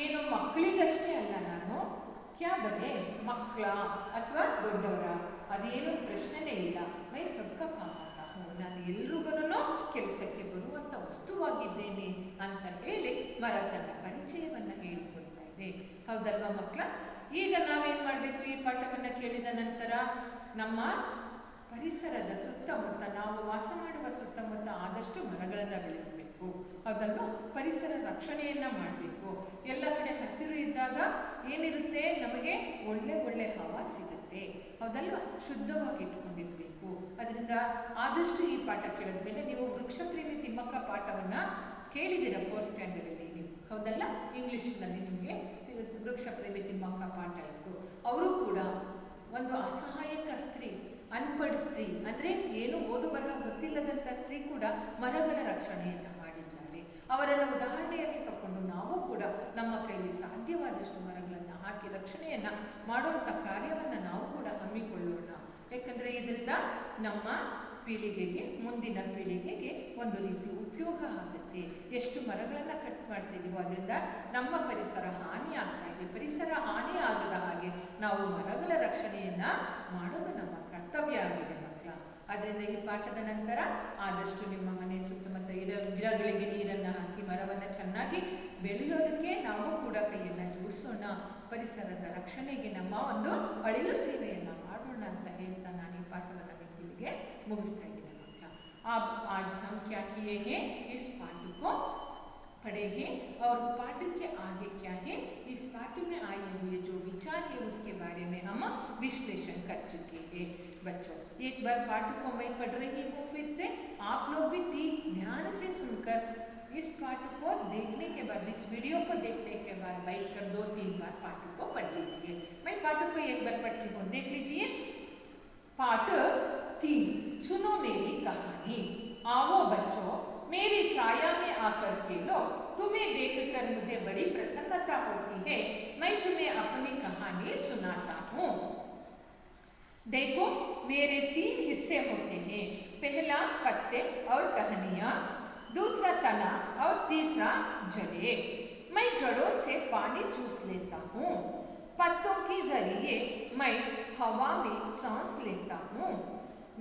ಏನು ಮಕ್ಕಳಿಗಷ್ಟೇ ಅಲ್ಲ, ನಾನು ಕ್ಯಾ ಬಡೆ ಮಕ್ಕಳ ಅಥವಾ ದೊಡ್ಡವರ ಅದೇನು ಪ್ರಶ್ನೆನೇ ಇಲ್ಲ, ಮೈ ಸಬ್ಕ ಕಾಮತ ಹೂँ, ನಾನು ಎಲ್ರಿಗೂ ಕೆಲಸಕ್ಕೆ ಬರುವಂಥ ವಸ್ತುವಾಗಿದ್ದೇನೆ ಅಂತ ಹೇಳಿ ಮರ ತನ್ನ ಪರಿಚಯವನ್ನು ಹೇಳಿಕೊಡ್ತಾ ಇದೆ. ಹೌದಲ್ವಾ ಮಕ್ಕಳ? ಈಗ ನಾವೇನು ಮಾಡಬೇಕು, ಈ ಪಾಠವನ್ನು ಕೇಳಿದ ನಂತರ ನಮ್ಮ ಪರಿಸರದ ಸುತ್ತಮುತ್ತ, ನಾವು ವಾಸ ಮಾಡುವ ಸುತ್ತಮುತ್ತ ಆದಷ್ಟು ಮರಗಳನ್ನು ಬೆಳೆಸಬೇಕು. ಹೌದಲ್ವಾ? ಪರಿಸರ ರಕ್ಷಣೆಯನ್ನು ಮಾಡಬೇಕು. ಎಲ್ಲ ಕಡೆ ಹಸಿರು ಇದ್ದಾಗ ಏನಿರುತ್ತೆ, ನಮಗೆ ಒಳ್ಳೆ ಒಳ್ಳೆ ಹವಾ ಸಿಗುತ್ತೆ. ಹೌದಲ್ವಾ? ಶುದ್ಧವಾಗಿ ಇಟ್ಕೊಂಡಿರ್ಬೇಕು. ಅದರಿಂದ ಆದಷ್ಟು ಈ ಪಾಠ ಕೇಳಿದ ಮೇಲೆ ನೀವು ವೃಕ್ಷ ಪ್ರೇಮಿ ತಿಮ್ಮಕ್ಕ ಪಾಠವನ್ನು ಕೇಳಿದ್ದೀರ 4th ಸ್ಟ್ಯಾಂಡರ್ಡಲ್ಲಿ ನೀವು, ಹೌದಲ್ಲ? ಇಂಗ್ಲೀಷ್ನಲ್ಲಿ ನಿಮಗೆ ವೃಕ್ಷ ಪ್ರೇಮಿ ತಿಮ್ಮಕ್ಕ ಪಾಠ ಇತ್ತು. ಅವರು ಕೂಡ ಒಂದು ಅಸಹಾಯಕ ಸ್ತ್ರೀ, ಅನ್ಪಡ್ ಸ್ತ್ರೀ, ಅಂದರೆ ಏನು ಓದು ಬರಹ ಗೊತ್ತಿಲ್ಲದಂಥ ಸ್ತ್ರೀ ಕೂಡ ಮರಗಳ ರಕ್ಷಣೆಯನ್ನು ಮಾಡಿದ್ದಾರೆ. ಅವರನ್ನು ಉದಾಹರಣೆಯಾಗಿ ತಗೊಂಡು ನಾವು ಕೂಡ ನಮ್ಮ ಕೈಲಿ ಸಾಧ್ಯವಾದಷ್ಟು ಮರಗಳನ್ನು ಹಾಕಿ ರಕ್ಷಣೆಯನ್ನು ಮಾಡುವಂಥ ಕಾರ್ಯವನ್ನು ನಾವು ಕೂಡ ಹಮ್ಮಿಕೊಳ್ಳೋಣ. ಯಾಕಂದರೆ ಇದರಿಂದ ನಮ್ಮ ಪೀಳಿಗೆಗೆ, ಮುಂದಿನ ಪೀಳಿಗೆಗೆ ಒಂದು ರೀತಿ ಉಪಯೋಗ ಆಗುತ್ತೆ. ಎಷ್ಟು ಮರಗಳನ್ನು ಕಟ್ ಮಾಡ್ತಿದ್ದೀವೋ ಅದರಿಂದ ನಮ್ಮ ಪರಿಸರ ಹಾನಿ ಆಗ್ತಾ ಇದೆ. ಪರಿಸರ ಹಾನಿ ಆಗದ ಹಾಗೆ ನಾವು ಮರಗಳ ರಕ್ಷಣೆಯನ್ನು ಮಾಡೋದು ನಮ್ಮ ಕರ್ತವ್ಯ ಆಗಿದೆ ಮಕ್ಕಳ. ಅದರಿಂದ ಈ ಪಾಠದ ನಂತರ ಆದಷ್ಟು ನಿಮ್ಮ ಮನೆ ಸುತ್ತಮುತ್ತ ಗಿಡಗಳಿಗೆ ನೀರನ್ನು ಹಾಕಿ ಮರವನ್ನು ಚೆನ್ನಾಗಿ ಬೆಳೆಯೋದಕ್ಕೆ ನಾವು ಕೂಡ ಕೈಯನ್ನು ಜೋಡಿಸೋಣ. ಪರಿಸರದ ರಕ್ಷಣೆಗೆ ನಮ್ಮ ಒಂದು ಅಳಿಲು ಸೇವೆಯನ್ನು ಮಾಡೋಣ ಅಂತ ಹೇಳ್ತಾ ನಾನು ಈ ಪಾಠವನ್ನು ಇಲ್ಲಿಗೆ ಮುಗಿಸ್ತಾ ಇದ್ದೀನಿ ಮಕ್ಕಳ. आज हम क्या किए हैं, इस पाठ को पढ़े हैं और पाठ के आगे क्या है, इस पाठ में आए हुए जो विचार है उसके बारे में हम विश्लेषण कर चुके हैं बच्चों. एक बार पाठ को मैं पढ़ रही हूँ, फिर से आप लोग भी ध्यान से सुनकर इस पाठ को देखने के बाद, इस वीडियो को देखने के बाद बैठकर 2-3 बार पाठ को पढ़ लीजिए. मैं पाठ को एक बार पढ़ती हूँ, देख लीजिए. पाठ 3, सुनो मेरी कहानी. आओ बच्चों, मेरी छाया में आकर खेलो. तुम्हें देखकर मुझे बड़ी प्रसन्नता होती है. मैं तुम्हें अपनी कहानी सुनाता हूँ. देखो, मेरे 3 हिस्से होते हैं. पहला पत्ते और टहनियाँ, दूसरा तना और तीसरा जड़ें. मैं जड़ों से पानी चूस लेता हूँ. पत्तों के जरिए मैं हवा में सांस लेता हूँ.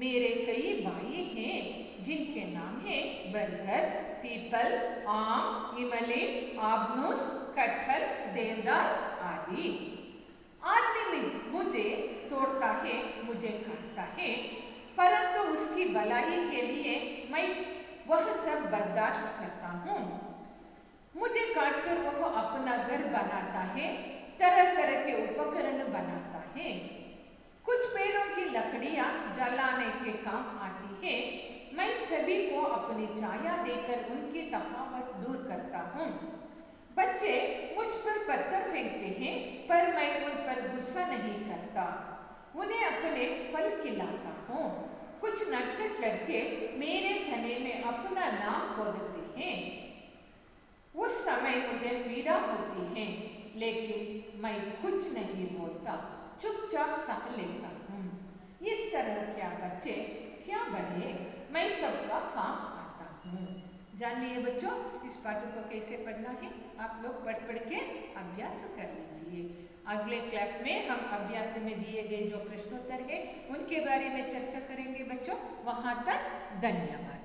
मेरे कई भाई हैं जिनके नाम है बरगद, पीपल, आम, इमली, आबनूस, कटहल, देवदार आदि. आदमी मुझे तोड़ता है, मुझे काटता है, परंतु उसकी भलाई के लिए मैं वह सब बर्दाश्त करता हूँ. मुझे काटकर वह अपना घर बनाता है, तरह तरह के उपकरण बनाता है. कुछ पेड़ों की लकड़ियां जलाने के काम आती है. मैं सभी को अपनी छाया देकर उनकी तफावत दूर करता हूँ. बच्चे मुझ पर पत्थर फेंकते हैं, पर मैं उन पर गुस्सा नहीं करता. उन्हें अपने फल खिलाता हूँ. कुछ नटखट लड़के मेरे तने में अपना नाम खोदते हैं. उस समय मुझे पीड़ा होती है, लेकिन मैं कुछ नहीं बोलता, चुपचाप सह लेता हूँ. इस तरह क्या बच्चे क्या बड़े, मैं सबका काम आता हूँ. जान लिए बच्चों इस पाठ को कैसे पढ़ना है. आप लोग पढ़ के अभ्यास कर लीजिए. अगले क्लास में हम अभ्यास में दिए गए जो प्रश्नोत्तर है उनके बारे में चर्चा करेंगे बच्चों. वहाँ तक धन्यवाद.